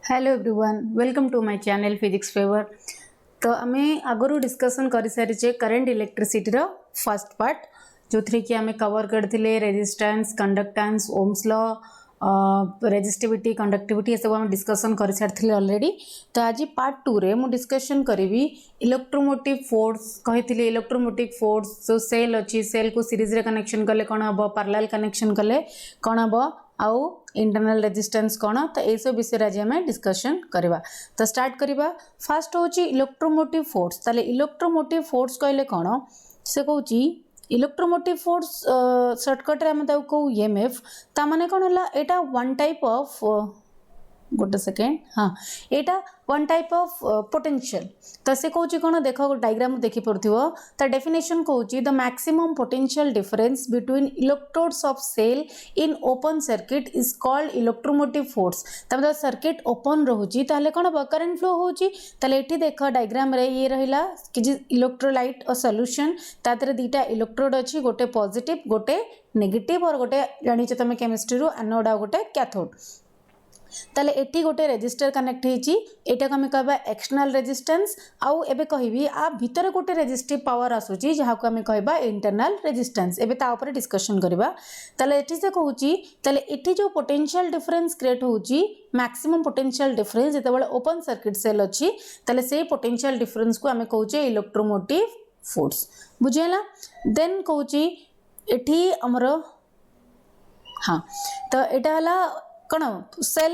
Hello everyone, welcome to my channel physics favour. तो आमे आगरू डिस्कशन कर सारी करंट इलेक्ट्रिसिटी रो फर्स्ट पार्ट जो थी कि आमे कवर करथिले resistance, conductance, Ohm's law, resistivity, conductivity ये सब आम डिस्कशन कर सारी ऑलरेडी। तो आज पार्ट 2 रे मु डिस्कशन करी इलेक्ट्रोमोटिव फोर्स कही इलेक्ट्रोमोटिव फोर्स जो सेल अच्छी सेल को सीरीज रे कनेक्शन कले कौन हम, पैरेलल कनेक्शन कले कौन हम, आउ इंटरनल रेजिस्टेंस कौन। तो ये सब विषय आज आम डिस्कशन करवा। तो स्टार्ट करवा। फास्ट हूँ इलेक्ट्रोमोटिव फोर्स। ताले इलेक्ट्रोमोटिव फोर्स कहले कौन से कहूँ इलेक्ट्रोमोटिव फोर्स सर्टकट रे हम कहू ईएमएफ। ता माने कौन है एटा वन टाइप ऑफ गोटे सेकेंड, हाँ यहाँ वन टाइप ऑफ पोटेंशियल। तो से कौन कौन देख डायग्राम देखी पड़ो ता डेफिनेशन कौच the maximum potential difference between electrodes of cell in open circuit is called electromotive force. तब सर्किट ओपन रोचे ताले कौन हम करंट फ्लो होची। ताले एठी देख डायग्राम रे ये रहिला कि इलेक्ट्रोलाइट और सॉल्यूशन तादरे दीटा इलेक्ट्रोड अच्छी, गोटे पॉजिटिव गोटे नेगेटिव और गोटे जानिछ तमे केमिस्ट्री रो एनोड आ गोटे कैथोड। ताले एटी गोटे रेजिस्टर कनेक्ट होती एटा को आम कहबा एक्सटर्नल रेजिस्टेंस। आउ एबे कहबी आ भीतर गोटे रेजिस्टिव पावर आसुची जहाँ को आम कहबा इंटरनल रेजिस्टेंस। एबे ता ऊपर डिस्कशन करबा। ताले एटी से कहूची ताले एटी जो पोटेंशियल डिफरेंस क्रिएट होची मैक्सिमम पोटेंशियल डिफरेंस जेतेबेले ओपन सर्किट सेल अच्छी ताले से पोटेंशियल डिफरेंस को आम कहूचे इलेक्ट्रोमोटिव फोर्स। बुझेला। देन कहूची एटी हमर हाँ तो एटा हला कौन सेल।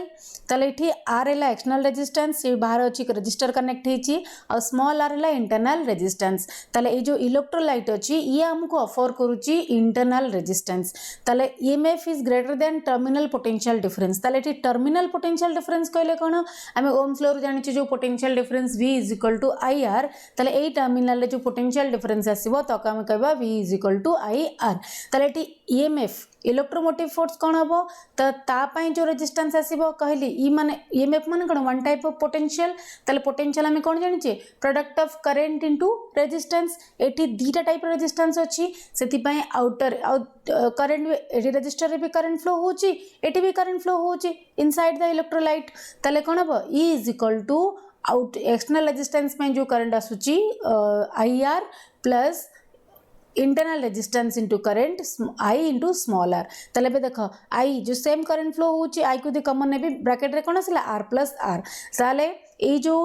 ताले इठी आर है एक्सटर्नल रेजिस्टेंस, ये बाहर अच्छी रेजिस्टर कनेक्ट होती और स्मॉल आर है इंटरनल रेजिस्टेंस। ताले ये जो इलेक्ट्रोलाइट अच्छी ये हमको ऑफर करुच्ची इंटरनल रेजिस्टेंस। ताले EMF is greater then terminal potential difference. ताले इठी टर्मिनल पोटेंशियल डिफरेंस कहले कौन आम ओम्स लॉ जानिछे जो potential difference V is equal to I R. ताले एई टर्मिनल जो पोटेंशियल डिफरेंस आसीबो तो आम कहबा V is equal to I R. ताले इठी ईएमएफ इलेक्ट्रोमोटिव फोर्स कौन हम तो तापाई जो रेजिस्टेंस आसीबो कहली ई माने ईएमएफ माने कौन वन टाइप ऑफ पोटेंशियल। ताले पोटेंशियल आम कौन जानिछे product of current into resistance. एटी दीटा टाइप रेजिस्टेंस अच्छी से आउटर करंट एटी रेजिस्टर रे भी करंट फ्लो होची, एटी भी करंट फ्लो होची इनसाइड द इलेक्ट्रोलाइट। ताले कौन हम E is equal to out external resistance में जो करंट आसुची I R plus internal resistance into current I into small r. ताले बे देख आई जो सेम करंट फ्लो होची आई को दे कॉमन ने भी ब्रैकेट रे कोन आसला आर प्लस आर। ताले ए जो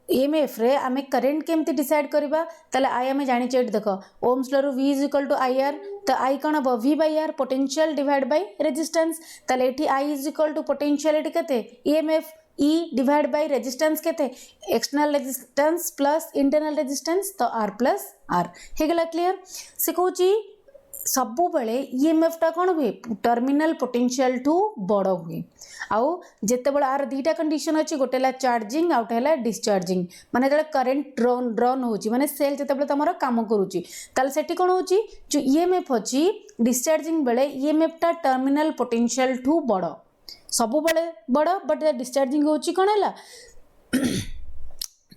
ईएमएफ रे आमे करंट केमती डिसाइड करबा। ताले आई आमे जानि चेट देख ओम्स लॉ रो V is equal to I R. तो आई कौन हम V by R potential divide by resistance. ताले एठी I is equal to potential एटी केते EMF E divide by resistance केते external resistance plus internal resistance तो R प्लस R हे गला क्लियर। से कहूची सबु बेले ईएमएफ टा कौन हुए टर्मिनल पोटेंशियल टू बड़ हुए। आउ जेतेबेले आर दीटा कंडीशन अच्छी गोटे ला चार्जिंग आउट है डिस्चार्जिंग माने जब करंट ड्रॉन होची माने सेल जेतेबेले तमरो काम करूची ताले सेठी कौन होची जो ईएमएफ अच्छी डिस्चार्जिंग बेले ईएमएफ टा टर्मिनल पोटेंशियल टू बड़ सबु बेले बड़ बट डिस्चार्जिंग होची कौन है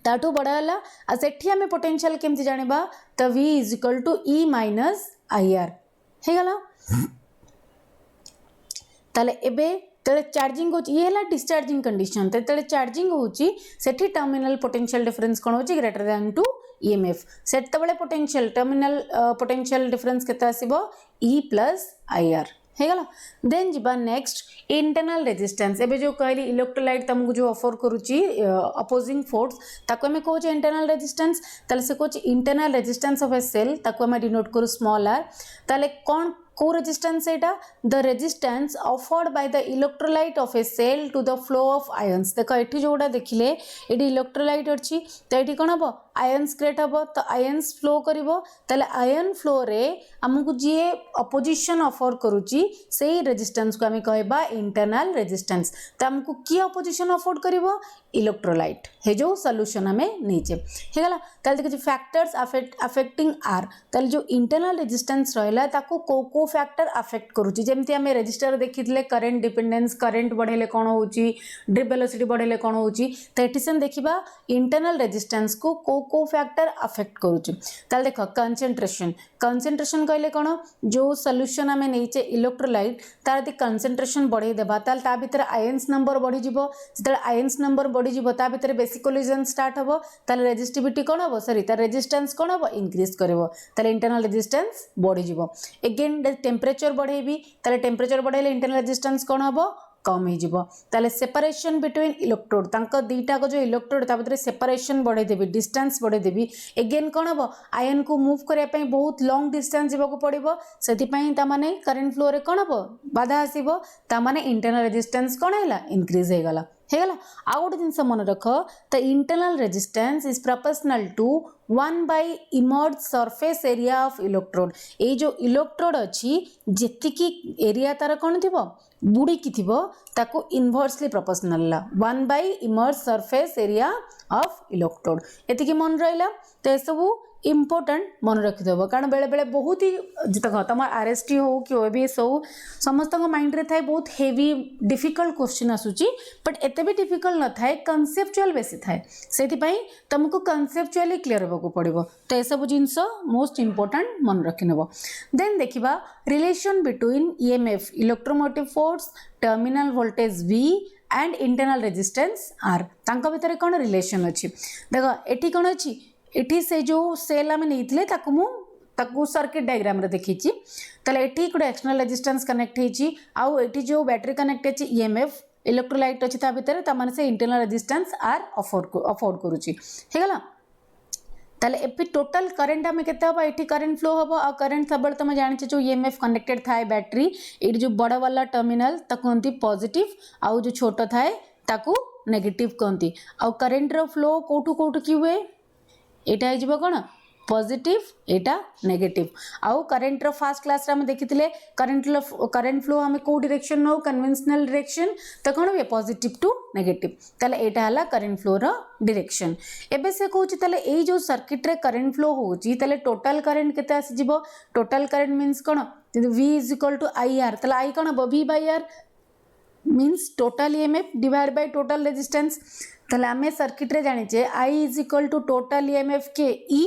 ताठू बड़ा है। आ सेठी आमे पोटेंशियल केमती जानिबा तो V is equal to E minus I R हे गला। ताले एबे तले चार्जिंग होची ये हला डिस्चार्जिंग कंडीशन। तले चार्जिंग होची सेठी टर्मिनल पोटेंशियल डिफरेंस कोन होची ग्रेटर देन टू ईएमएफ। सेतबेले पोटेंशियल टर्मिनल पोटेंशियल डिफरेंस केते आसीबो E प्लस आई आर है गला। देन जीबा नेक्स्ट इंटरनल रेजिस्टेंस। एबे जो कहली इलेक्ट्रोलाइट तुमको जो ऑफर करूची अपोजिंग फोर्स ताको हमें कहूचे इंटरनल रेजिस्टेंस। ताले से कहूचे internal resistance of a cell ताको हमें डिनोट करू स्मॉल आर। ताले कौन को रेजिस्टेंस एटा the resistance offered by the electrolyte of a cell to the flow of ions. देखो एठी जोड़ा देखिले एठी इलेक्ट्रोलाइट अच्छी तो एठी कौन हम आयंस क्रिएट हम तो आयंस फ्लो करिवो। ताले आयन फ्लो रे हमकु जे अपोजिशन ऑफर करूची सेही रेजिस्टेंस को हमें कहबा इंटरनल रेजिस्टेंस। तो हमकु की अपोजिशन ऑफर करिवो इलेक्ट्रोलाइट हे जो सॉल्यूशन हमें नीचे हे गला। ताले देखि फैक्टर्स अफेक्टिंग आर ताले जो इंटरनल रेजिस्टेंस रहला ताको को फैक्टर अफेक्ट करूची जेमती आम रेजिस्टर देखी करेन्ट डिपेंडेंस करेन्ट बढ़ेले कौन हो ड्रिप वेलोसिटी बढ़ेले कौन हो तो ये से देखा इंटरनल रेजिस्टेंस को फैक्टर अफेक्ट करूची देख कंसेंट्रेशन कंसेंट्रेशन कहले कौन जो सॉल्यूशन आम नहींचे इलेक्ट्रोलाइट तार यदि कंसेंट्रेशन बढ़ई देबा ताल ता भितर आयन्स नंबर बढ़ी जिवो जते आयन्स नंबर बढ़ी जिवो ता भितर बेसिक कोलिजन स्टार्ट हबो ताल रेजिस्टिविटी कौन हबो सॉरी तार रेजिस्टेंस कौन हबो इंक्रीज करबो ताल इंटरनल रेजिस्टेंस बढ़ी जिवो अगेन टेम्परेचर बढ़ेबी ताल टेम्परेचर बढ़ेले इंटरनल रेजिस्टेंस कौन हबो कम हो ताले सेपरेशन बिटवीन इलेक्ट्रोड तांको दीटा को जो इलेक्ट्रोड ता भीतर सेपरेशन बढ़े देबी डिस्टेंस बढ़े देबी अगेन कौन हम आयन को मूव करने बहुत लॉन्ग डिस्टेंस जीवा को पड़ो से माने करंट फ्लो रे कौन हम बाधा आसो ताने इंटरनल रेजिस्टेंस कौन है इनक्रीज हो गला आउ गोटे जिनस मन रख the internal resistance is proportional to 1 by emerge surface area of electrode ये जो इलेक्ट्रोड अच्छी जेतिकी एरिया तार कौन थी बुड़ीकी थी ताको inversely proportional 1 by emerge surface area of electrode एतिकी मन रहा तो ये सब इम्पोर्टेंट मन रखिदेव कारण बेले बेले बहुत ही देख तुम आरएसटी हो कि ओएबीएस हो समस्त माइंड रे थाए बहुत हेवी डिफिकल्ट क्वेश्चन आसूची बट एते भी डिफिकल्ट न थाए कनसेप्चुअल बेसी थाए से तुमको कनसेप्चुअली क्लियर होगा पड़ो तो ये सब जिनस मोस्ट इम्पोर्टेंट मन रखिनेब देन देखा relation between EMF electromotive force terminal voltage V and internal resistance R तांका भितर कौन रिलेशन अच्छी देख एटी कौन अच्छी एठी से जो सेल आम नहीं ताकू सर्किट डायग्राम रे देखी ताले एठी गोटे एक्सटर्नल रेजिस्टेंस कनेक्ट होती आउ एठी जो बैटरी कनेक्ट है ईएमएफ इलेक्ट्रोलाइट अच्छी ता भितर तामाने से इंटरनल रेजिस्टेंस आर अफोर्ड करूची हेगला ताले एपि टोटल करंट आम केते हबो एठी करंट फ्लो हबो आ करंट सब तुम जानिछ जो ईएमएफ कनेक्टेड थाए बैटरी एठी जो बड़ वाला टर्मिनल ताकू कहंती पॉजिटिव आउ जो छोटो थाए ताकू नेगेटिव कहंती आउ करंट रो फ्लो कोठू कोठू की हुए एटा हो कौन पॉजिटिव एटा नेगेटिव आउ करंट रो फास्ट क्लास रे हम देखिथिले करंट फ्लो हमें को डायरेक्शन नो कन्वेंशनल डायरेक्शन तो कौन हुए पॉजिटिव टू नेगेटिव ताले एटा हला करंट फ्लो रो डायरेक्शन एबे से कहूची ताले ए जो सर्किट रे करंट फ्लो होची ताले टोटल करंट केते आसी जिवो टोटल करंट मींस कौन V = IR ताले I कौन V/R means total EMF divide by total resistance ताले आमे सर्किट रे जानिचे I = टोटल ईएमएफ के E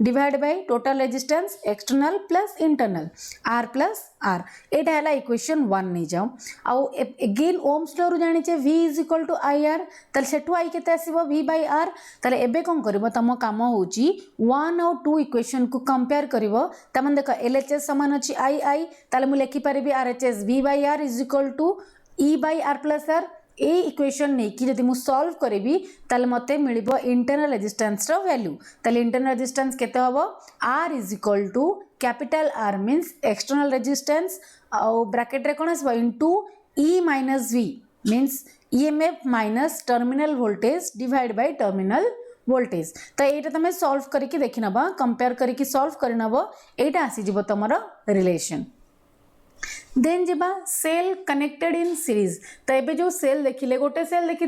divide by total resistance external plus internal R plus R एटा हला इक्वेशन 1 नहीं जाओ आउ अगेन ओम्स लॉ रु जानिचे V = IR ताले सेठु I केते आसीबो V/R ताले एबे कोन करबो तम काम होची 1 और 2 इक्वेशन को कंपेयर करबो तमन देख LHS समान अछि I ताले मु लिखि परिबी RHS V/R = E/R + R ए इक्वेशन नहीं कि जदि मु सॉल्व करेबी ताले मते मिलिबो इंटरनल रेजिस्टेंस रो वैल्यू ताले इंटरनल रेजिस्टेंस केते हबो R = capital R means external resistance और ब्रैकेट रे कोन आसबो into E - V means EMF minus terminal voltage divide by terminal voltage तो एटा तमे सॉल्व करके देखि नबा कंपेयर करके सॉल्व करनबो एटा आसी जिवो तमरो रिलेशन देन जब सेल कनेक्टेड इन सीरीज तो ये जो सेल देखिले गोटे सेल देखी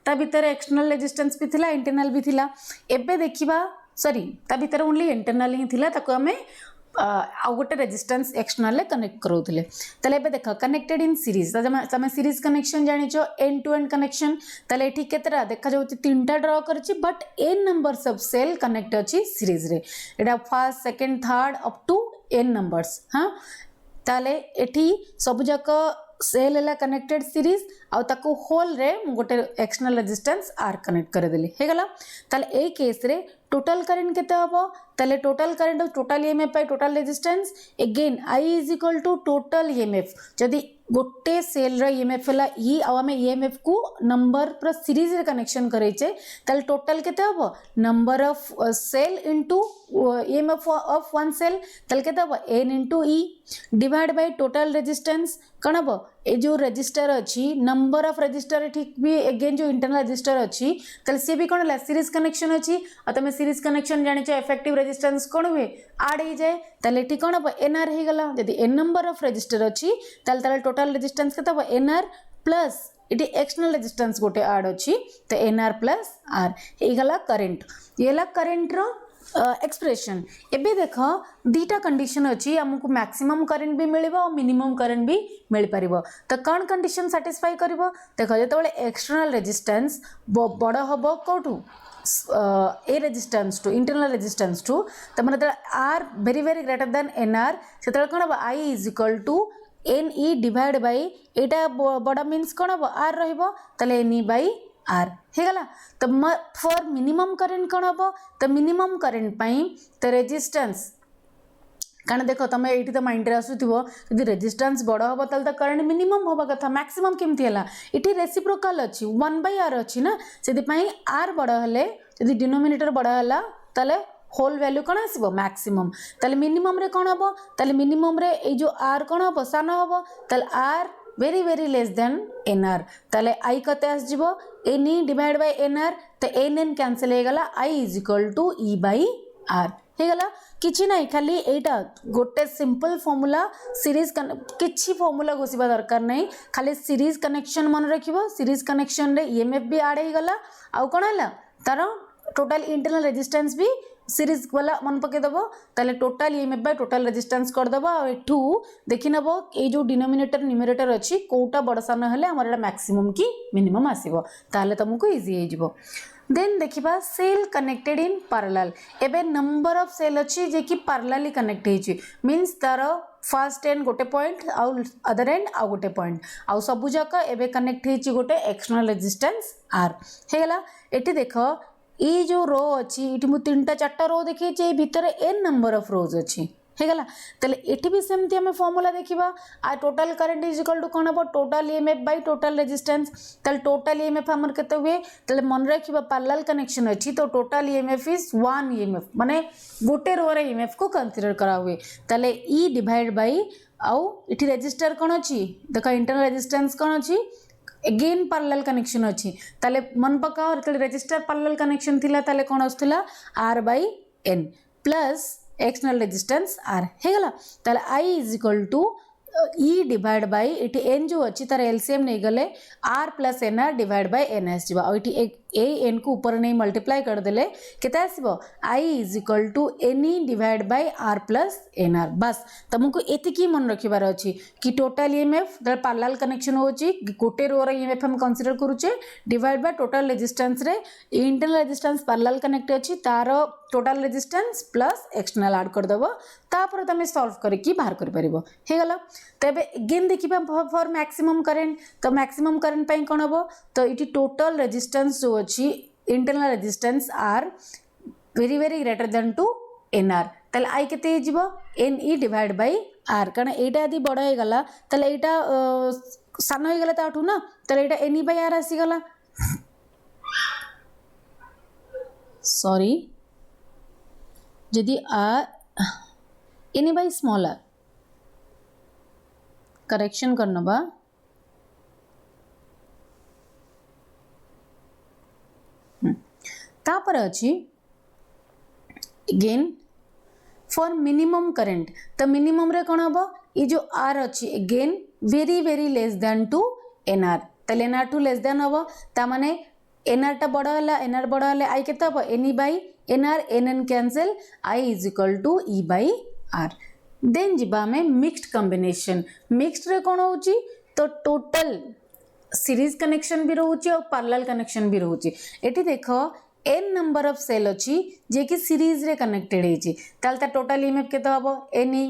ता भीतर एक्सटर्नल रेजिस्टेंस भी थिला इंटरनल भी थिला एबे देखिबा सॉरी ता भीतर ओनली इंटरनल ही थिला ताको हमें आउ गोटे रेजिस्टेंस एक्सटर्नल ले कनेक्ट करोतले तले एबे देख कनेक्टेड इन सीरीज तमे सीरीज कनेक्शन जानिचो एंड टू एंड कनेक्शन तले एठी केतरा देखा जाउती तीनटा ड्रॉ करछि but n numbers of cell connect अछि सीरीज रे एटा first second third up to n numbers हां ताले एठी सब जाक सेल है कनेक्टेड सीरीज आउ ताको होल रे गोटे एक्सटर्नल रेजिस्टेंस R कनेक्ट कर देली हे गला ताले ए केस रे टोटल करंट केते हबो ताले total current total EMF by total resistance again I = total EMF जदी गोटे सेल रे ईएमएफ हला ई आ हमें ईएमएफ को नंबर पर सीरीज रे कनेक्शन करे छे ताले टोटल केते हबो number of cell into EMF of one cell ताले केते हबो n * E divide by total resistance कौन हम ए जो रजिस्टर अच्छी नंबर ऑफ रजिस्टर ठीक भी अगेन जो इंटरनल रजिस्टर अच्छी ताले सी भी कौन सीरीज कनेक्शन अच्छी और तुम सीरीज कनेक्शन जानिच इफेक्टिव रेजिस्टेंस कौन हुए आड हो जाए ताले एठी कौन हम NR हो गला जदी n नंबर ऑफ रजिस्टर अच्छी ताले टोटल रेजिस्टेंस केते हम NR प्लस इटी एक्सटर्नल रेजिस्टेंस गोटे आड अच्छी तो NR + R हे गला करंट ये ला करंट रो एक्सप्रेशन एबे देख दीटा कंडीशन अच्छी आमको मैक्सिमम करंट भी मिल और मिनिमम करंट भी मिल पार तो कौन कंडीशन सैटिस्फाई कर देख जो एक्सटर्नल रेजिस्टेंस बड़ हम कौटू ए resistance to internal resistance to तो मैंने R very very greater than N R से कौन हम I is equal to N E divide by एटा बड़ा मीन्स कौन हम आर रही एन ई बाई आर हो गला तो फॉर मिनिमम करंट कौन हम तो मिनिमम करंट पाई तो रेजिस्टेंस कारण देख तुम ये तो माइंड रे आसुथिबो यदि रेजिस्टेंस बड़ हम तो करंट मिनिमम होबा कथा मैक्सिमम केमती है इटी रेसिप्रोकाल अच्छी 1/r अच्छी ना से आर बड़ हेले यदि डिनोमिनेटर बड़ है ताले होल वैल्यू कौन आसब मैक्सिमम ताले मिनिमम रे कौन हम ताले मिनिमम रे ए जो आर कौन हम सान हम ताले R very very less than N R ताले आई कते आसजिबो N E divide by N R तो एन एन कैंसिल हो गला I is equal to E by R हो गला किछि नाही खाली एटा गोटे सिंपल फॉर्मूला सीरीज किछि फॉर्मूला घोषिबा दरकार नहीं खाली सीरीज कनेक्शन मन रखिबो सीरीज कनेक्शन रे ईएमएफ भी ऐड हो गला आउ कोन हला तार टोटल इंटरनल रेजिस्टेंस भी सीरीज वाला मन पकेदेव ताले total EMF by total resistance करदेव एठू देखि नब ए जो डिनोमिनेटर न्यूमरेटर अच्छी कोटा बड़ सान हेले हमर एटा मैक्सिमम की मिनिमम आसीबो ताले तुमको इजी हो जिवो देन देखिबा सेल कनेक्टेड इन पैरेलल एबे नंबर ऑफ सेल अच्छी जे कि पैरेलली कनेक्ट हेची मींस तार फर्स्ट एंड गोटे पॉइंट आउ अदर एंड आउ गोटे पॉइंट आउ सबु जाक एबे कनेक्ट हेची गोटे external resistance are Hella eighty देख ये जो रो अच्छी ये मुझे 3-4 रो देखी भितर एन नंबर ऑफ रोज अच्छी हेगला तले एठी भी सेमती हमें फॉर्मूला देखिबा आ total current is equal to कोन अब total EMF by total resistance तले टोटल ईएमएफ हमर केते हुए तले मन रखिबा पैरेलल कनेक्शन अछि तो टोटल ईएमएफ इज 1 ईएमएफ माने गोटे रो रे ईएमएफ को कंसीडर करा हुए तले ई डिवाइड बाय आउ इठी रेजिस्टर कोन अछि देखा इंटरनल रेजिस्टेंस कोन अछि अगेन पैरेलल कनेक्शन अच्छी ताले मन पकाओ रेजिस्टर पैरेलल कनेक्शन थिला ताले कोन आसुला R by N plus external resistance R हे गला ताले I is equal to E divide by इटी एन जो अच्छी तार एलसीएम नहीं गले R plus N R divide by N आस जावा इटी ए एन को ऊपर नहीं मल्टीप्लाई कर देले केते आसीबो I is equal to N E divide by R plus N R बस तुमको एतिकी मन रखिबार अछि कि टोटल ईएमएफ दर पैरेलल कनेक्शन होची गोटे रो रे ईएमएफ हम कंसीडर करूचे डिवाइड बाय टोटल रेजिस्टेंस रे इंटरनल रेजिस्टेंस पैरेलल कनेक्ट अछि तार total resistance plus external add कर देबो तापर तमे सॉल्व करके बाहर कर परिबो हे गला तबे अगेन देखिबा फॉर मैक्सिमम करंट तो मैक्सिमम करंट पई कोन हबो तो इटी टोटल रेजिस्टेंस जो अच्छी internal resistance R very very greater than to N R तले आई केते जिवो n E divide by R कारण एटा यदि बड़ हो गला तले एटा सान हो गला ताठू ना तले एटा एन ई बाय आर आसी गला सॉरी यदि R N E by small R correction करना बा तापर अच्छी अगेन फॉर मिनिमम करंट तो मिनिमम रे कौन हम ये जो आर अच्छी again very very less than to N R तले N R to less than हम तामाने एन आर टा बड़ है एन आर बड़ है आई केते हम n E by N R n N cancel I is equal to E by R then जिबा में मिक्स्ड कॉम्बिनेशन मिक्स्ड रे कौन होची तो टोटल सीरीज कनेक्शन भी रोचे और पैरेलल कनेक्शन भी रोचे एटी देखो एन नंबर ऑफ सेल अच्छी जे कि सीरीज रे कनेक्टेड है ताले टोटल ईएमएफ केते हबो एन ई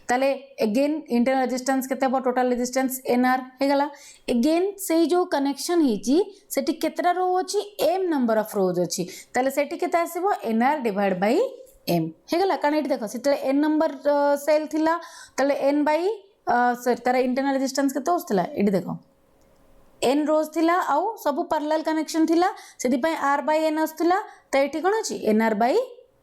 ताले अगेन इंटरनल रेजिस्टेंस केते हबो टोटल रेजिस्टेंस एन आर हे गला अगेन से जो कनेक्शन हिची सेटी केतरा रो अछि एम नंबर ऑफ रोज अछि ताले सेटी केते आसीबो N R divide by M हे गला कारण एटी देखो सेते एन नंबर सेल थिला ताले एन बाय सॉरी तार इंटरनल रेजिस्टेंस केते होस्तिला एटी देखो एन रोज थिला आउ सब पैरेलल कनेक्शन थिला सेति पय आर बाय एन आस्तला त एठी कोन अछि एन आर बाय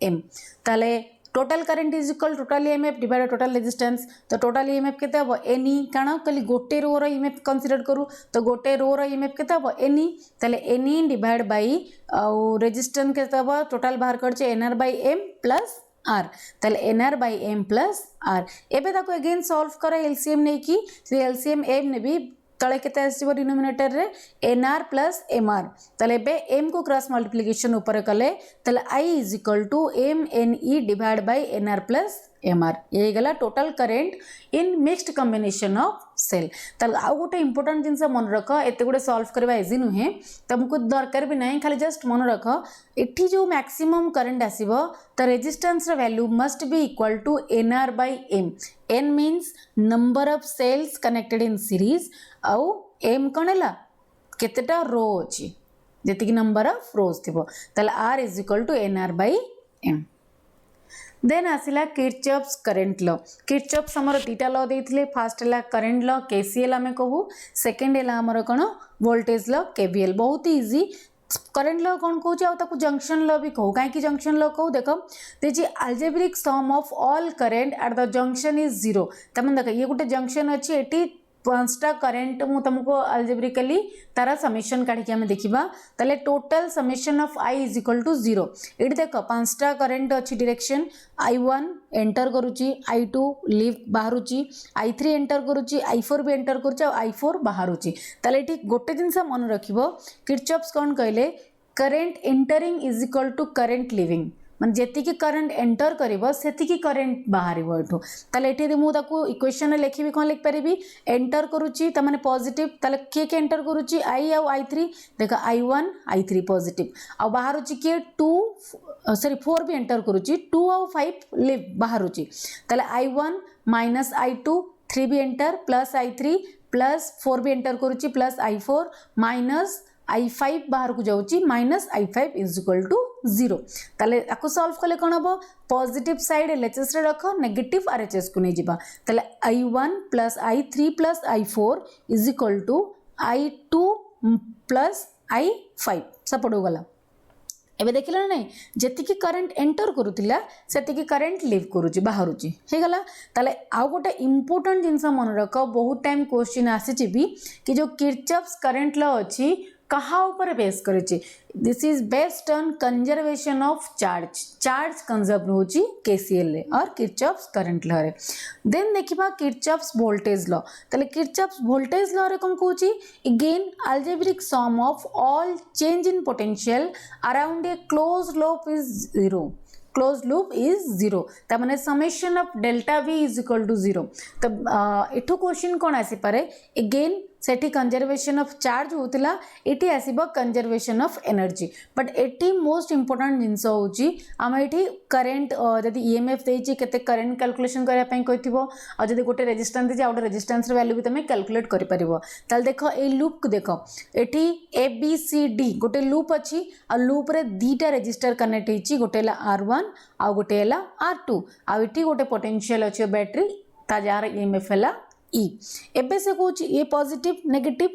एम ताले total current is equal total EMF divide total resistance तो टोटल ईएमएफ केते हबो एन ई काना कली गोटे रो रो ईएमएफ कंसीडर करू तो गोटे रो रो ईएमएफ केते हबो एन ई ताले एन ई डिवाइड बाय आउ रेजिस्टेंस केते हबो टोटल बाहर करछे n r by m plus r ताले n r by m plus r एबे ताको अगेन सॉल्व करा एलसीएम नै की से एलसीएम एम ने भी तले केते आसीबो डिनोमिनेटर रे nr प्लस mr तले बे m को क्रॉस मल्टीप्लिकेशन ऊपर कले तले i is equal to mne divide by nr plus mr ये गला total current in mixed combination of cell तल आ गोटे इंपोर्टेंट जिनस मन रख एते गुडे सॉल्व करबा इजी नुहे तुमको दरकार भी नहीं खाली जस्ट मन रख एठी जो मैक्सिमम करंट आसीबो त रेजिस्टेंस र value must be equal to nr by m n means number of cells connected in series आउ m कोनला केतेटा रो अछि जेति कि नंबर ऑफ रोज थिबो तल r is equal to nr by m then आसिला किरचॉफ्स करंट लॉ किरचॉफ्स हमर तीटा लॉ देथिले फर्स्ट हला करंट लॉ केसीएल हमें कहू सेकंड हला हमर कोन वोल्टेज लॉ केवीएल बहुत इजी करंट लॉ कौन कहूँ आ ताकू जंक्शन लॉ भी कहू कहीं जंक्शन लॉ कहू देख देखिए algebraic sum of all current at the junction is 0 तमें देख ये गोटे जंक्शन अच्छी एटी पांचटा करंट मु तुमको अल्जेब्रिकली तारा समेशन काढ़ी आम देखा ताले total summation of I is equal to 0 ये देख पांचटा करंट अच्छी डायरेक्शन I1 एंटर करुच्ची I2 लीव बाहरुची I3 एंटर करुच्ची I4 भी एंटर करुच्ची I4 बाहरुची ताले एटी गोटे जिनस मन रखिबो किरचॉफ्स कौन कहले current entering is equal to current leaving मान जेति की करंट एंटर करिवो सेति की करंट बाहरिवो एठो ताले एठी यदि मु ताकू इक्वेशन लिखिबी कोन लिख परिबी एंटर करूची त माने पॉजिटिव ताले के एंटर करूची I आ I3 देखा I1 I3 पॉजिटिव आ बाहरुची के 4 भी एंटर करूची 2 आ 5 लिव बाहरुची ताले I1 माइनस I2 3 भी एंटर प्लस I3 प्लस 4 भी एंटर करूची प्लस I4 माइनस I5 बाहर को जाऊँगी minus I5 is equal to 0 ताले आपको सॉल्व कले कौन हम पॉजिटिव साइड LHS रे रख नेगेटिव RHS को नहीं जीवा ताले I1 plus I3 plus I4 is equal to I2 plus I5 support हो गला एबे देखिला नहीं जेतिकी करंट एंटर करूतिला सेतिकी करंट लीव करूची बाहरुची हे गला ताले आ गोटे इंपोर्टेंट जिंस मन रख बहुत टाइम क्वेश्चन आसीची भी कि जो किरचॉफ्स करंट लॉ अछि कहा ऊपर बेस करिछि this is based on conservation of charge conserve होची केसीएल रे और किरचॉफ्स करंट लॉ रे देन देखिबा किरचॉफ्स वोल्टेज लॉ तले किरचॉफ्स वोल्टेज लॉ रे कोन कहूची again algebraic sum of all change in potential around a close loop is 0 close loop is 0 तमाने summation of delta v is equal to 0 तो एठो question कोन आसी पारे अगेन सेठी कंजर्वेशन ऑफ चार्ज होतिला एठी आसीबो कंजर्वेशन ऑफ एनर्जी बट एठी most important जिंस होची हम एठी करंट जदी ईएमएफ देची केते करंट कैलकुलेशन करिया पई कहिथिबो आ जदी गोटे रेजिस्टेंस देची आउट रेजिस्टेंस रे वैल्यू भी तमे कैलकुलेट करि परिबो ताल देखो ए लूप को देखो एठी ए बी सी डी गोटे लूप अछि आ लूप रे दीटा रेजिस्टर कनेक्ट हेची गोटेला R1 आ गोटेला R2 आ एठी गोटे पोटेंशियल अछि बैटरी ता जार ईएमएफ हला E एबे से कहूँ ये पॉजिटिव नेगेटिव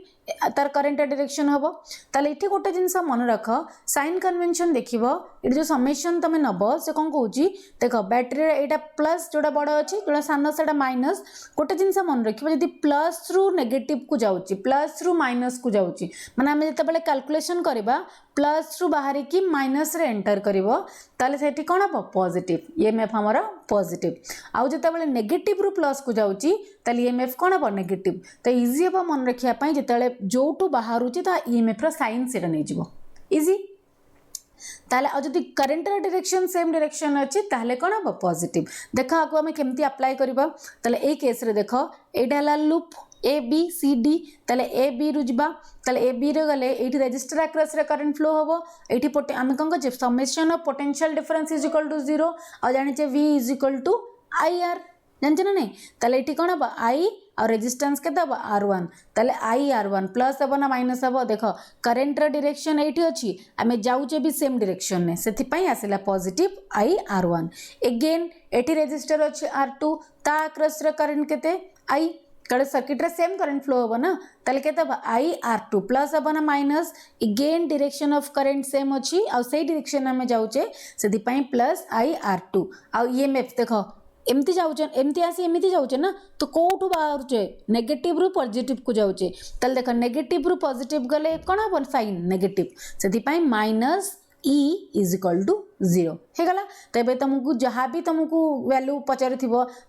तार करंट डायरेक्शन हम ताले इठी गोटे जिनस मन रख साइन कन्वेंशन देखिबो इट जो समेशन तमे नबो से कोन कहूची देखो बैटरी एटा प्लस जोड़ा बड़ अछि जोड़ा सान सेटा माइनस गोटे जिनस मन रखिबो यदि प्लस रु नेगेटिव को जाउची प्लस रु माइनस को जाउची माने हम जते बेले कैलकुलेशन करबा प्लस रु बाहरी की माइनस रे एंटर करिवो ताले सेठी कोन हबो पॉजिटिव ईएमएफ हमर पॉजिटिव आउ जते बेले नेगेटिव रु प्लस को जाउची ताले ईएमएफ कोन हबो नेगेटिव तो इजी हबो मन रखिया पई जते जो बाहरुची ता ईएमएफ रा साइन सेटा नै जिवो इजी ताले आ जदी करंट रा डायरेक्शन सेम डायरेक्शन अछि ताले कोन हबो पॉजिटिव देखा आको हम केमती अप्लाई करबा ताले ए केस रे देखो एटा हला loop A B C D ताले ए बी रु जिबा ताले ए बी रे गले एठी रजिस्टर अक्रॉस रे करंट फ्लो हबो एठी हम कोन जे summation of potential difference is equal to 0 आ जानि जे v is equal to IR जानछ ना नहीं ताले एठी कोन हबो I और रेजिस्टेंस के दबा R1 ताले IR1 प्लस हबो ना माइनस हबो देखो करंट रा डायरेक्शन एठी अछि आमे जाउचे भी सेम डायरेक्शन ने सेथि पई आसिला पॉजिटिव IR1 अगेन एठी रेजिस्टर अछि R2 ता अक्रॉस रे करंट केते I कड़े सर्किट रे सेम करंट फ्लो हबो ना ताले केते हबो IR2 प्लस हबो ना minus again direction of current same अछि आ सेही डायरेक्शन में जाउचे सेथि पई प्लस IR2 आ ईएमएफ देखो एमती जाउचे एमती आसी एमती जाउचे ना तो कोठु बाहरुचे नेगेटिव रु पॉजिटिव को जाउचे तल देखो नेगेटिव रु पॉजिटिव गले कोन हबो साइन नेगेटिव सेथि पई minus E is equal to 0 हे गला। तो ये तुमको जहाँ भी तुमको वैल्यू पचार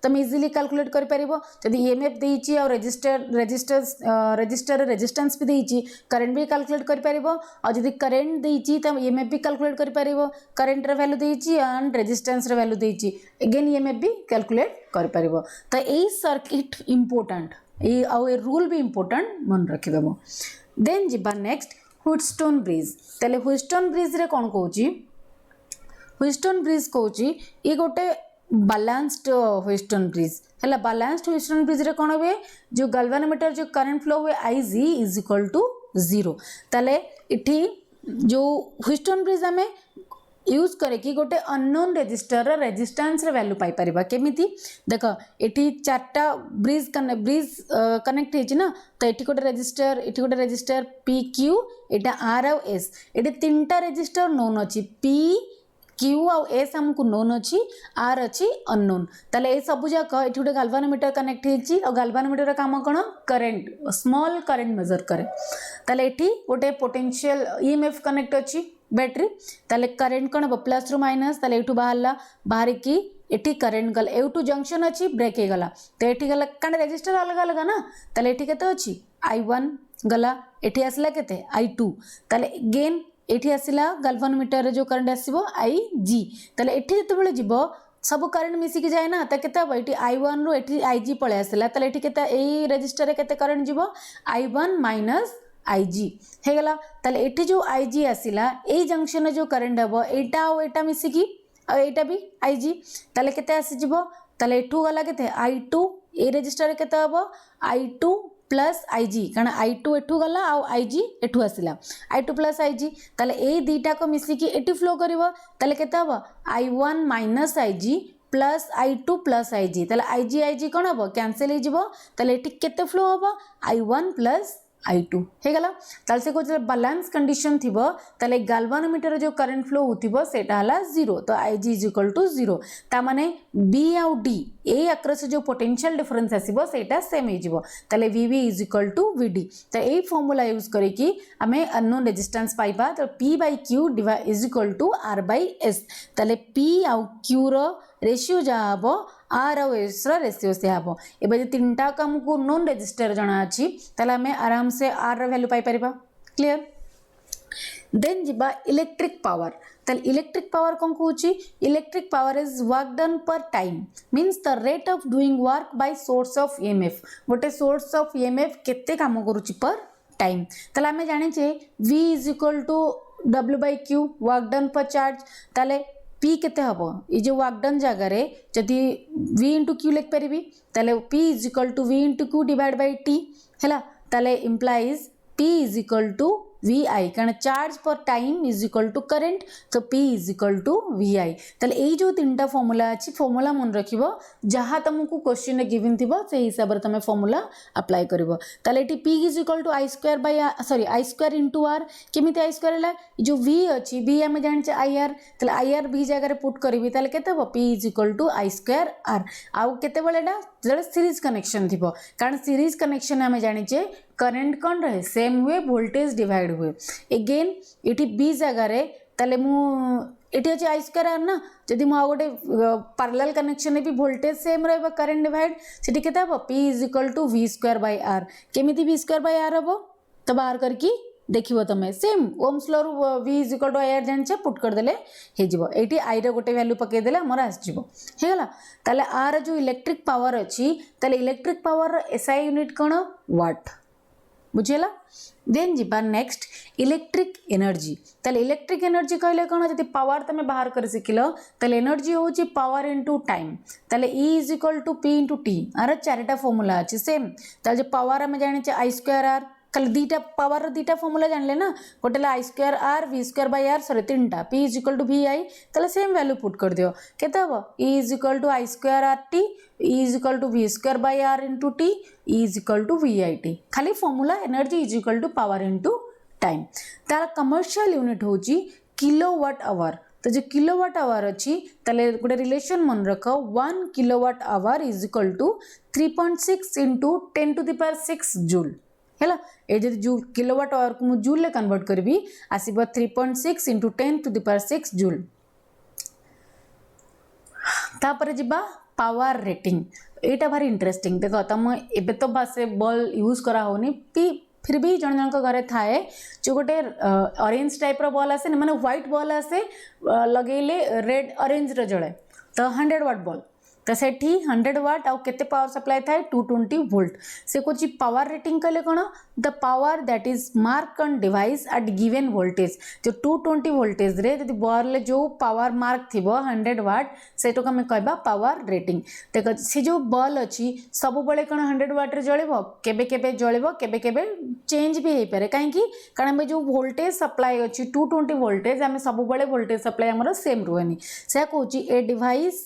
तुम इजिली कैलकुलेट कर पारिबो। जदि ईएमएफ देइची और रेजिस्टर रेजिस्टेंस भी देइची करंट भी कैलकुलेट कर पारिबो। और जदि करंट देइची त ईएमएफ भी कैलकुलेट कर पारिबो। करंट रे वैल्यू देइची एंड रेजिस्टेंस रे वैल्यू देइची अगेन ईएमएफ भी कैलकुलेट कर पारिबो। तो एई सर्किट इंपोर्टेंट ए आउ ए रूल भी इंपोर्टेंट मन रखि देबो। देन जिबा नेक्स्ट व्हीटस्टोन ब्रिज। तले व्हीटस्टोन ब्रिज रे कोन कहूची व्हीटस्टोन ब्रिज कहूची ये गोटे बैलेंस्ड व्हीटस्टोन ब्रिज है। बैलेंस्ड व्हीटस्टोन ब्रिज रे कोन हुए जो गैल्वेनोमीटर जो करंट फ्लो हुए Ig इज इक्वल टू 0। तले इठी जो व्हीटस्टोन ब्रिज हमें यूज करे कि गोटे अननोन रेजिस्टर रेजिस्टेंस रे वैल्यू पाई परिबा केमिति देख एठी चारटा ब्रिज कनेक्ट हेछि ना। तो एठी गोटे resistor P Q Etah are और एस एठी तीनटा रेजिस्टर नोन अछि पी क्यू आउ एस हमको नोन अच्छी आर अच्छी अननोन। ताले ए सब जाक एठी गोटे गाल्वानोमीटर कनेक्ट हेछि और गाल्वानोमीटर काम कोन करंट स्मॉल करंट मेजर करे। ताले एठी गोटे पोटेंशियल ईएमएफ कनेक्ट अछि बैटरी। ताले करंट कोन प्लस रु माइनस ताले एठू बाहर की एठी करंट गल एठू जंक्शन अछि ब्रेक हे गला। तो एठी गला कान रेजिस्टर अलग अलग ना। ताले एठी केते अछि I1 गला एठी आसला केते I2। ताले अगेन एठी आसला गाल्वानोमीटर रे जो करंट आसीबो Ig। ताले एठी जतबेले जिवो सब करंट मिसी के जाए ना। त केते हबो एठी I1 रो एठी Ig पळे आसला। ताले एठी केते एई रेजिस्टर रे केते करंट जिवो I1 माइनस Ig हे गला। ताले एठी जो Ig आसिला एई जंक्शन रे जो करंट हबो एटा और एटा मिसी की और एटा भी Ig। ताले केते आसी जिवो ताले एठू गला केते I2 ए रेजिस्टर रे केते हबो I2 प्लस Ig कारण I2 एठू गला और Ig एठू आसिला I2 प्लस Ig। ताले ए दीटा को मिसी की एठी फ्लो करिवो ताले केते हबो I1 minus Ig plus I2 plus Ig। ताले Ig कोन हबो कैंसिल हे जिवो। ताले एठी केते फ्लो हबो I1 प्लस I2 हे गला। ताले से कोच बैलेंस कंडीशन थिबो ताले गाल्वानोमीटर जो करंट फ्लो होतिबो सेटा हला 0। तो Ig इज इक्वल टू 0 ता माने B आउ D ए अक्रॉस जो पोटेंशियल डिफरेंस आसीबो सेटा सेम हे जिवो। ताले VB is equal to VD। तो ए फार्मूला यूज करी कि हमें अननोन रेजिस्टेंस पाइबा। तो P by Q is equal to R by S। ताले P आउ Q रो रेशियो जा हबो आर और एस रेशियो से हम ए तीनटा को आमको नोन रेजिस्टर जना अच्छी ताले हमें आराम से आर वैल्यू पाई परिबा। क्लियर। देन जिबा इलेक्ट्रिक पावर। ताले इलेक्ट्रिक पावर कौन कहूची electric power is work done per time means the rate of doing work by source of EMF. गोटे सोर्स ऑफ ईएमएफ केते काम करूची पर टाइम। ताले हमें जाने छे V is equal to W by Q work done per charge. ताले P केते हबो ई जो वर्क डन जगह रे जदी V इंटू Q लिख परिबी ताले P is equal to V into Q divide by T हैला। ताले implies P is equal to VI कारण charge per time is equal to current. तो P is equal to VI। ताले ए जो तीनटा फार्मूला अछि फार्मूला मन रखिबो जहा तुमको क्वेश्चन रे गिवन थिबो से हिसाब रे तमे फार्मूला अप्लाई करिवो। ताले एटी P is equal to I square by I square into R केमिति I स्क्वायर हला जो V अछि V हम जानि छ IR। ताले IR V जगह रे पुट करबी ताले केते हो P is equal to I square R। आउ केते बेलेडा जड़े सीरीज कनेक्शन थिबो कारण सीरीज कनेक्शन हम जानि छ करंट कौन रहे सेम हुए वोल्टेज डिवाइड हुए। अगेन इटी बी जगह रे ताले मु इटी अछि I स्क्वायर R ना जदि मु गोटे पैरेलल कनेक्शन में भी वोल्टेज सेम रहबा करंट डिवाइड सेठी केते हबो P is equal to V square by R। केमिति V स्क्वायर बाय R हबो तो बाहर करके देखिबो तमे सेम ओम्स लॉ रू V is equal to IR जानि छ पुट कर देले हे जिवो। एठी I रे गोटे वैल्यू पके देले हमर आस जिवो हे गला। ताले R जो इलेक्ट्रिक पावर अछि ताले इलेक्ट्रिक पावर SI यूनिट कोन वाट बुझेला। देन जिबा नेक्स्ट इलेक्ट्रिक एनर्जी। ताले इलेक्ट्रिक एनर्जी कहले कोन जति पावर तमे बाहर कर सिखिलो ताले एनर्जी होची पावर इनटू टाइम। ताले E is equal to P into T आर चारटा फार्मूला अछि सेम। ताले जो पावर हम जानि छ I स्क्वायर R खाली दीटा पावर दीटा फार्मूला जानले ना गोटे I square R V square by R sorry तीनटा P is equal to VI ताले सेम वैल्यू पुट कर दियो केते हबो E is equal to I square RT E is equal to V square by R into T E is equal to VIT खाली formula energy is equal to power into time. तार commercial unit होची kilowatt hour. तो जो kilowatt hour अच्छी ताले गोटे relation मन रख 1 kilowatt hour is equal to 3.6 into 10 to the power 6 joule है ये जब जूल किलोवाट आवर को मुझे जूल कन्वर्ट करी आसब 3.6 इंटू 10⁻6 जूल। तापर जिबा पावर रेटिंग एटा भारी इंटरेस्टिंग देख तुम एबे तो बस बल्ब यूज करा होनी फिर भी जन जन घरे थाए जो गोटे ऑरेंज टाइप रो बल्ब आसे माने व्हाइट बल्ब आसे लगेले रेड ऑरेंज रो जळे तो 100 वाट बल्ब तो सेठी 100 वाट आउ केते पावर सप्लाई थाए 220 वोल्ट से कुछ पावर रेटिंग कले कोन the power that is mark on device at given voltage जो 220 वोल्टेज रे यदि बल्ब जो पावर मार्क थिबो 100 वाट सेटो हम कहबा पावर रेटिंग देखो से जो बल्ब अछि सब बेले कोन 100 वाट रे जळिबो केबे केबे जळिबो केबे केबे चेंज भी हे पारे काहे कि कारण हम जो वोल्टेज सप्लाई अछि 220 वोल्टेज हम सब बेले वोल्टेज सप्लाई हमर सेम रहनी से कहूची a device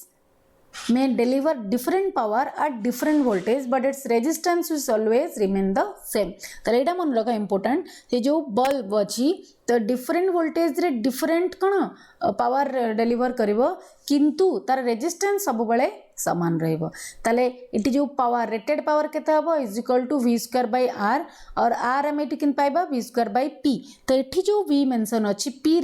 may deliver different power at different voltage but its resistance will always remain the same तो एटा मन रखा important ये जो बल्ब अछि तो different voltage रे different कण पावर deliver करिवो किंतु तार रेजिस्टेंस सब बेले समान रहइबो ताले इटी जो पावर रेटेड पावर केता हबो is equal to v square by r और r हम एटी किन पाइबा v स्क्वायर बाय p तो एठी जो v मेंशन अछि p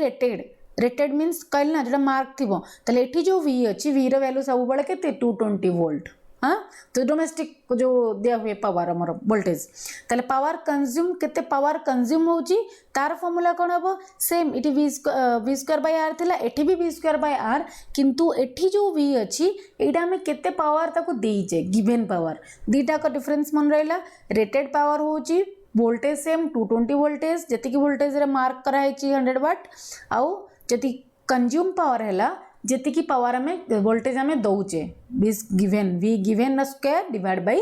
रेटेड मीन्स कहल ना जो मार्क थी ताले एठी जो v अच्छी v रो वैल्यू सब बड़े केते 220 वोल्ट हाँ तो डोमेस्टिक जो दिया हुए पावर हमर वोल्टेज ताले पावर कंज्यूम केते पावर कंज्यूम होची तार फॉर्मूला कोन हबो सेम इटी v स्क्वायर बाय r थिला एठी भी v स्क्वायर बाय r किंतु एठी जो v अछि एटा हमें केते पावर ताको देइचे गिवन पावर दीटा का डिफरेंस मन रहला रेटेड पावर होची वोल्टेज सेम 220 वोल्टेज जति की वोल्टेज रे मार्क करा है 100 वाट आउ जति कंज्यूम पावर हैला जति की पावर हमें वोल्टेज हमें दउचे v given square divide by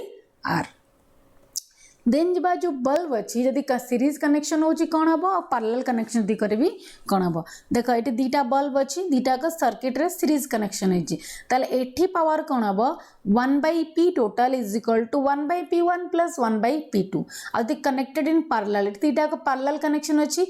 r then जब जो बल्ब अच्छी जदि सीरीज कनेक्शन होची कौन हम और पैरेलल कनेक्शन यदि करी कौन हम देख ये दीटा बल्ब अच्छी दीटा का सर्किट रे सीरीज कनेक्शन है एठी पावर कौन हम 1/p total is equal to 1/p1 plus 1/p2 आदि कनेक्टेड इन पैरेलल दीटा का पैरेलल कनेक्शन अच्छी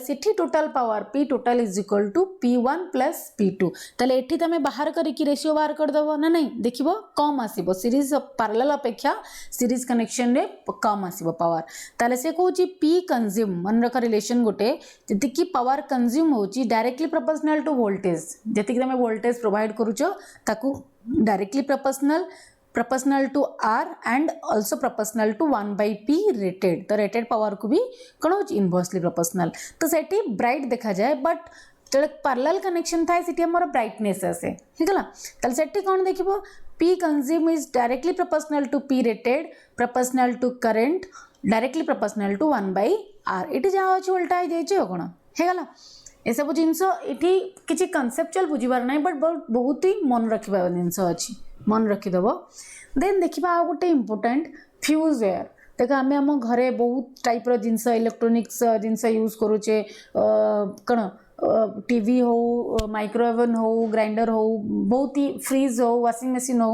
सेठी total power p total is equal to p1 plus p2 एठी तमे बाहर करिकी रेशियो बाहर कर दबो ना नहीं देखिबो कम आसीबो सीरीज पैरेलल अपेक्षा सीरीज कनेक्शन रे कम आसीबो पावर ताले से कहूची p कंज्यूम मन रखा रिलेशन गोटे जति की पावर कंज्यूम होची डायरेक्टली प्रोपोर्शनल टू वोल्टेज जति की तमे वोल्टेज प्रोवाइड करूचो ताकू directly proportional to r and also proportional to 1/p rated तो रेटेड पावर को भी कौन हो इनवर्सली प्रोपोर्शनल तो सेठी ब्राइट देखा जाए बट जो पैरेलल कनेक्शन था सेठी हमर ब्राइटनेस आसे ठीक है ताले सेठी कौन देखिबो p consume is directly proportional to p rated proportional to current directly proportional to 1/r इटी जा अछि उल्टा ही देचे हो कोन हे गला ए सब जिंस इटी किछि कांसेप्चुअल बुझिबार नै बट बहुत ही मन रखिबा जिंस अछि मन रखि दबो देन देखिबा आ गोटे इंपोर्टेंट फ्यूज वायर देखा आम आम घरे बहुत टाइप रो जिंस इलेक्ट्रोनिक्स जिंस यूज करूचे कण टीवी हो माइक्रोवेवन हो ग्राइंडर हो बहुत ही फ्रीज हो वाशिंग मशीन हो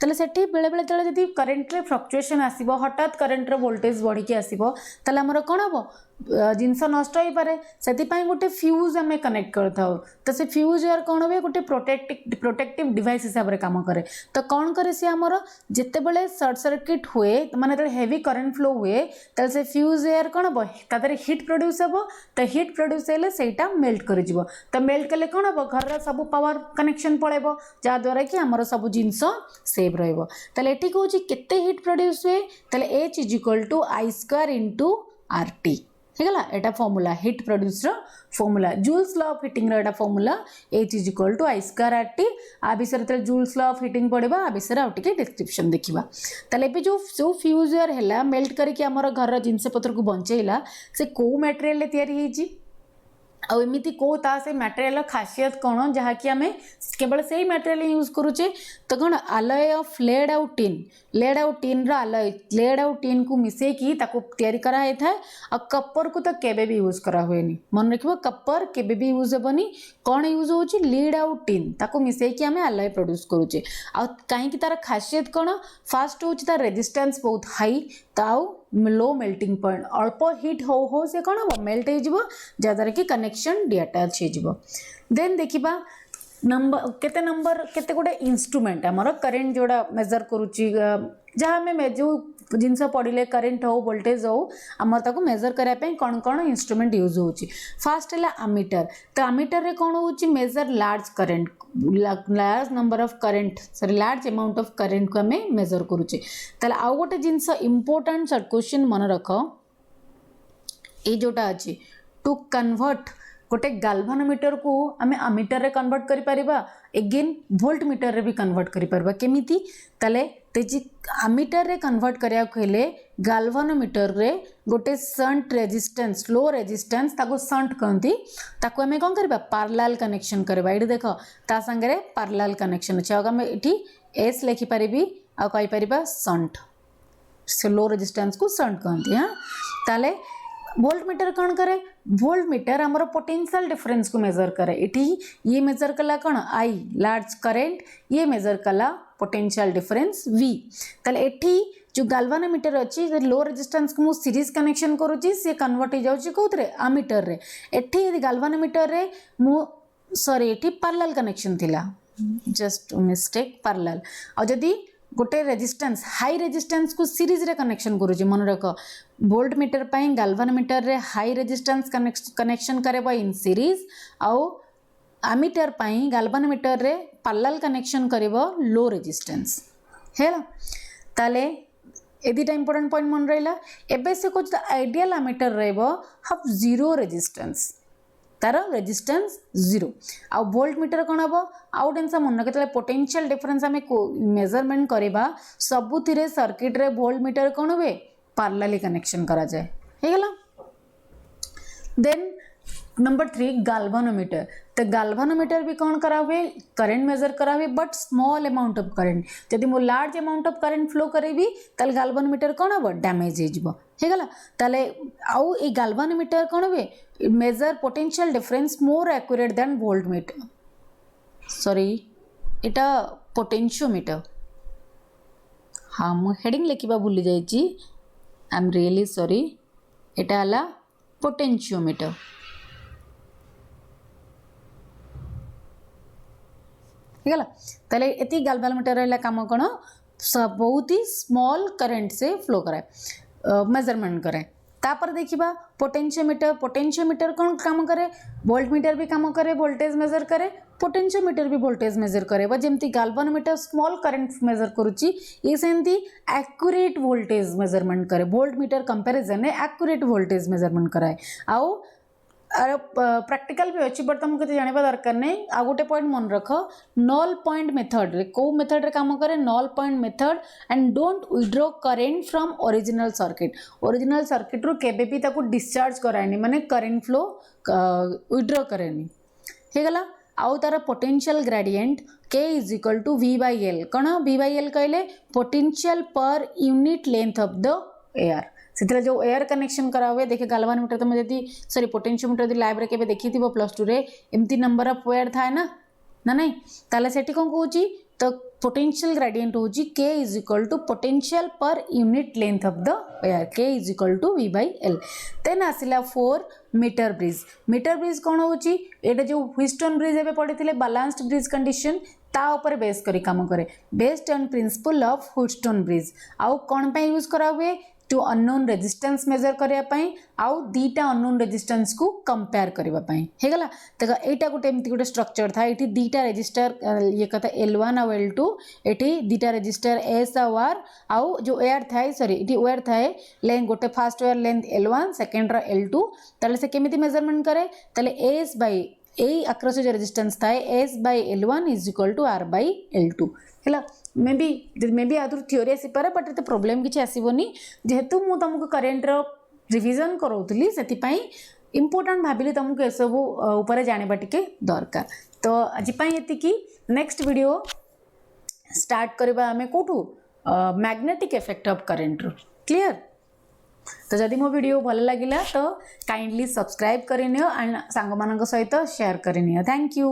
ताले सेठी बेले बेले तले जदी करंट रे फ्लक्चुएशन आसीबो हठात करंट रे वोल्टेज बढ़ी के आसीबो ताले हमर कोन हबो जिनस नष्ट हो पारे सेति पई गोटे फ्यूज हमें कनेक्ट करता हो तो से फ्यूज यार कोन होबे गोटे प्रोटेक्टिव डिवाइस हिसाब रे काम करे तो कोन करे से हमर जते बेले शॉर्ट सर्किट हुए माने तो हेवी करंट फ्लो हुए ताले से फ्यूज यार कोन हबो तादरे हीट प्रोड्यूस हबो तो हीट प्रोड्यूस हेले सेटा मेल्ट कर जिवो तो मेल्ट कले कोन हबो घर रा सब पावर कनेक्शन पळेबो जा द्वारा कि हमर सब जिंस सेव रहइबो ताले एठी कहूची केते हीट प्रोड्यूस हुए ताले h = I² * RT हेगला एटा फार्मूला हीट प्रोड्यूस रो formula Joule's law of heating रो एटा फार्मूला h = I² RT आ विषय रे जूल्स लॉ ऑफ हीटिंग पढिबा आ विषय आ टिके डिस्क्रिप्शन देखिबा तले पे जो फ्यूज वायर हैला मेल्ट करके हमर घर रो जिंस पत्र को बंचैला से को मटेरियल ले तयारी हेची आ एमिति को ता से मटेरियल खासियत कोन जहा कि हमें केवल सही मटेरियल यूज करूचे तो कोन अलॉय ऑफ लेड आउट टिन रा अलॉय लेड आउट टिन को मिसे की ताको तयारी करा हे था आ कपर को तो केबे भी यूज करा होएनी मन रखिबो कपर केबे भी यूज हेबनी कोन यूज होची लीड आउट टिन ताको मिसे की हमें अलॉय प्रोड्यूस करूचे आ काहे की तार खासियत कोन फर्स्ट होची तार रेजिस्टेंस बहुत हाई ताऊ लो मेल्टिंग पॉइंट अल्प हीट हो से कौन हम मेल्ट हो जदार कि कनेक्शन डिअटैच हो देन देखिबा नंबर केते नंबर केते गोटे इंस्ट्रूमेंट आमर करेन्ट जोड़ा मेजर करुच्ची जहाँ आम जो जिनस पढ़ले करेन्ट हो वोल्टेज हो आमर ताको मेजर करने कौन कौन इंस्ट्रूमेंट यूज होची। फास्ट है आमीटर। तो आमीटर रे कौन होची measure large current large number of current sorry large amount of current को आम मेजर करुचे। ताले आउ गोटे जिनस इंपोर्टेंट क्वेश्चन मन रख ये जोटा अच्छी टू कन्वर्ट गोटे गाल्वानोमीटर को आम आमीटर रे कन्वर्ट करि परिबा एगेन वोल्ट मीटर रे भी कन्वर्ट करि परिबा केमिति ताले तेजी आमीटर रे कन्वर्ट करिया हेले गाल्वानोमीटर रे गोटे शंट रेजिस्टेंस लो रेजिस्टेंस ताको शंट कहंती ताको आमे कोन करबा पैरेलल कनेक्शन करबा। एठी देखो ता संगे पैरेलल कनेक्शन अछि आगा में एठी एस लिखि परिबी आ कहि परिबा शंट से लो रेजिस्टेंस को शंट कहंती। हां ताले वोल्ट मीटर कौन करे वोल्ट मीटर आमर पोटेंशियल डिफरेंस को मेजर करे। इटी ये मेजर कला कौन आई लार्ज करेंट ये मेजर कला पोटेंशियल डिफरेंस वी। ताले एठी जो गाल्वानोमीटर अच्छी लो रेजिस्टेंस को मु सीरीज कनेक्शन करूची से कन्वर्ट हो जाउची कोथरे आमीटर रे। एठी यदि गाल्वानोमीटर रे मु सॉरी एठी पैरेलल कनेक्शन थिला जस्ट मिस्टेक पैरेलल और जदी गोटे रेजिस्टेंस हाई रेजिस्टेंस को सीरीज रे कनेक्शन करूची मन रख वोल्ट मीटर पाई गाल्वानोमीटर रे हाई रेजिस्टेंस कनेक्शन करेबा इन सीरीज आउ आमीटर पाई गाल्वानोमीटर रे पैरेलल कनेक्शन करेबा लो रेजिस्टेंस हैला। ताले ए दुटा इंपोर्टेंट पॉइंट मन रहिला। एबे से कुछ आइडियल आमीटर रहबो हब जीरो रेजिस्टेंस तार रेजिस्टेंस जीरो आ वोल्ट मीटर कौन हम आउ टेंस मन के पोटेंशियल डिफरेंस आम मेजरमेंट करवा सबुथिरे सर्किट रे वोल्ट मीटर कौन हुए पैरेलली कनेक्शन करा जाए हेगला। Then number 3 galvanometer. तो गाल्वानोमीटर भी कौन करा हुए करेंट मेजर करा हुए but small amount of current जदि मो large amount of current flow करेबी ताले गाल्वानोमीटर कौन हम डैमेज हो हेगला। ताले आउ ए गाल्वानोमीटर कौन हुए measure potential difference more accurate than volt meter sorry एटा पोटेंशियोमीटर। हाँ मु हेडिंग लिखा भूली जाइए आई एम रियली सॉरी एटा हला पोटेंशियोमीटर। हेगला ताले एति गाल्वानोमीटर रहला काम कोन बहुत ही स्मॉल करंट से फ्लो कराए मेजरमेंट कराए। तापर देखिबा पोटेंशियोमीटर। पोटेंशियोमीटर कौन काम करे वोल्ट मीटर भी काम करे वोल्टेज मेजर करे पोटेंशियोमीटर भी वोल्टेज मेजर करे जेमती गाल्वानोमीटर स्मॉल करंट मेजर करुची ये सेमती एक्यूरेट वोल्टेज मेजरमेंट करे वोल्ट मीटर कंपैरिजन में एक्यूरेट वोल्टेज मेजरमेंट कराए। आउ प्रैक्टिकल भी अच्छी बट तुमको जानवा दरकार नहीं। आ गोटे पॉइंट मन रख नॉल पॉइंट मेथड रे को मेथड रे काम करे knoll point method and don't withdraw current from original circuit रू केबे भी ताको डिस्चार्ज कराएनी माने करेंट फ्लो विड्रॉ करेनी हेगला। आउ तार potential gradient K is equal to V by L कौन वी बाय एल कहले potential per unit length of the wire से जो एयर कनेक्शन करा हुए देखे गाल्वानोमीटर तुम जब सॉरी पोटेंशियोमीटर यदि लैब रे केबे देखी थी +2 रे एमती नंबर ऑफ एयर थाए ना नहीं ताले सेठी कोन कहूची तो पोटेंशियल ग्रेडिएंट होची K is equal to potential per unit length of the wire K is equal to V by L. Then आसिला 4 मीटर ब्रिज। मीटर ब्रिज कौन होची एटा जो ह्विस्टन ब्रिज एबे पढ़िथिले बैलेंस्ड ब्रिज कंडीशन ता ऊपर बेस करी काम करे based on principle of Wheatstone bridge. आउ कौन पे यूज करा हुए टू अननोन रेजिस्टेंस मेजर करने आउ दीटा अननोन रेजिस्टेंस को कंपेयर करने हेगला। देखो एटा गोटे एमती गोटे स्ट्रक्चर था ये दीटा रेजिस्टर ये कहता L1 और L2 ये दीटा रेजिस्टर S और R आउ जो एयर थाए सॉरी ये एयर थाए लेंथ गोटे first wire length L1 second रो L2 ताले से केमिति मेजरमेंट करे ताले S बाय ए अक्रॉस जो रेजिस्टेंस थाए S by L1 is equal to R by L2 हेला। मे बी आदर थ्योरी आसी पारे बट एते प्रॉब्लम किछि आसीबोनी जेहेतु मु तुमको करेंट रो रिवीजन करौतली सेति पई इंपोर्टेंट भाबिली तुमको ए सब ऊपर जानिबा टिके दरकार। तो आज पई एति की नेक्स्ट वीडियो स्टार्ट करबा हमें कोठू मैग्नेटिक इफेक्ट ऑफ करेंट रो क्लियर। तो जदि मो वीडियो भल लागिला तो काइंडली सब्सक्राइब करिनियो एंड सांग मानक सहित शेयर करिनियो। Thank you.